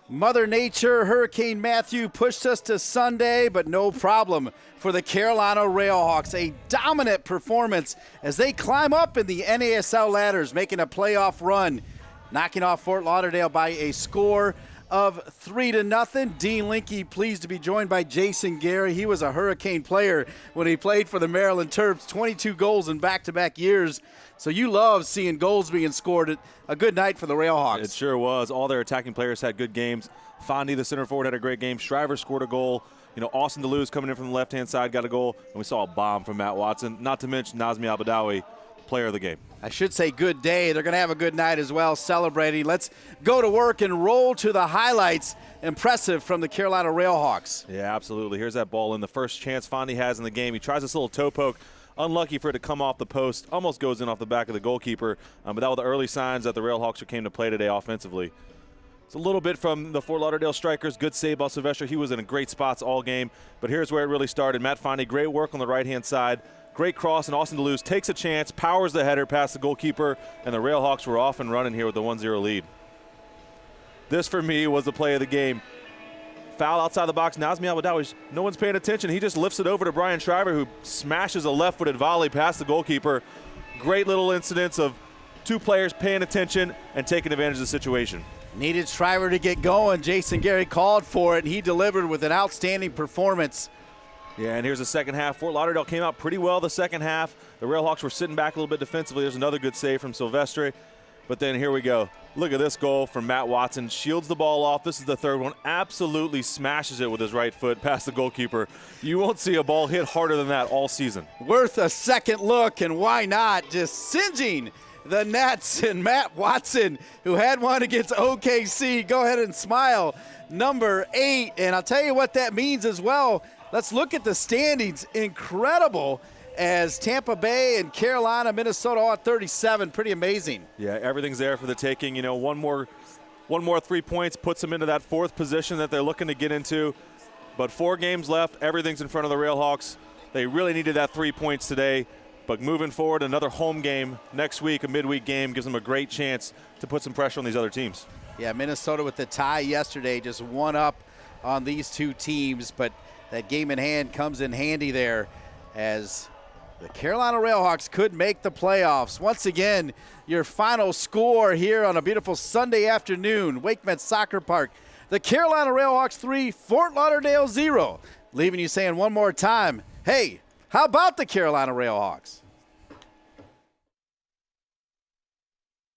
Mother Nature, Hurricane Matthew pushed us to Sunday, but no problem for the Carolina RailHawks. A dominant performance as they climb up in the NASL ladders, making a playoff run, knocking off Fort Lauderdale by a score of 3-0. Dean Linke pleased to be joined by Jason Gary. He was a Hurricane player when he played for the Maryland Terps, 22 goals in back-to-back years. So you love seeing goals being scored. A good night for the RailHawks. It sure was. All their attacking players had good games. Fondy, the center forward, had a great game. Shriver scored a goal. You know, Austin DeLuz coming in from the left-hand side got a goal. And we saw a bomb from Matt Watson. Not to mention Nazmi Abadawi, player of the game. I should say good day. They're going to have a good night as well, celebrating. Let's go to work and roll to the highlights. Impressive from the Carolina RailHawks. Yeah, absolutely. Here's that ball in. The first chance Fondy has in the game. He tries this little toe poke. Unlucky for it to come off the post. Almost goes in off the back of the goalkeeper. But that was the early signs that the RailHawks came to play today offensively. It's a little bit from the Fort Lauderdale strikers. Good save by Sylvester. He was in great spots all game. But here's where it really started. Matt Fondy, great work on the right-hand side. Great cross, and Austin DeLuz takes a chance, powers the header past the goalkeeper, and the RailHawks were off and running here with the 1-0 lead. This, for me, was the play of the game. Foul outside the box. Nazmi Abadawi, no one's paying attention. He just lifts it over to Brian Shriver, who smashes a left-footed volley past the goalkeeper. Great little incidents of two players paying attention and taking advantage of the situation. Needed Shriver to get going. Jason Gary called for it, and he delivered with an outstanding performance. Yeah, and here's the second half. Fort Lauderdale came out pretty well the second half. The RailHawks were sitting back a little bit defensively. There's another good save from Sylvestre. But then here we go. Look at this goal from Matt Watson. Shields the ball off. This is the third one. Absolutely smashes it with his right foot past the goalkeeper. You won't see a ball hit harder than that all season. Worth a second look, and why not? Just singeing the Nets, and Matt Watson, who had one against OKC. Go ahead and smile. Number 8, and I'll tell you what that means as well. Let's look at the standings. Incredible as Tampa Bay and Carolina, Minnesota all at 37. Pretty amazing. Yeah, everything's there for the taking. You know, one more 3 points puts them into that fourth position that they're looking to get into. But 4 games left. Everything's in front of the RailHawks. They really needed that 3 points today. But moving forward, another home game next week, a midweek game, gives them a great chance to put some pressure on these other teams. Yeah, Minnesota with the tie yesterday, just one up on these two teams. But that game in hand comes in handy there as the Carolina RailHawks could make the playoffs. Once again, your final score here on a beautiful Sunday afternoon, WakeMed Soccer Park. The Carolina RailHawks 3, Fort Lauderdale 0. Leaving you saying one more time, hey, how about the Carolina RailHawks?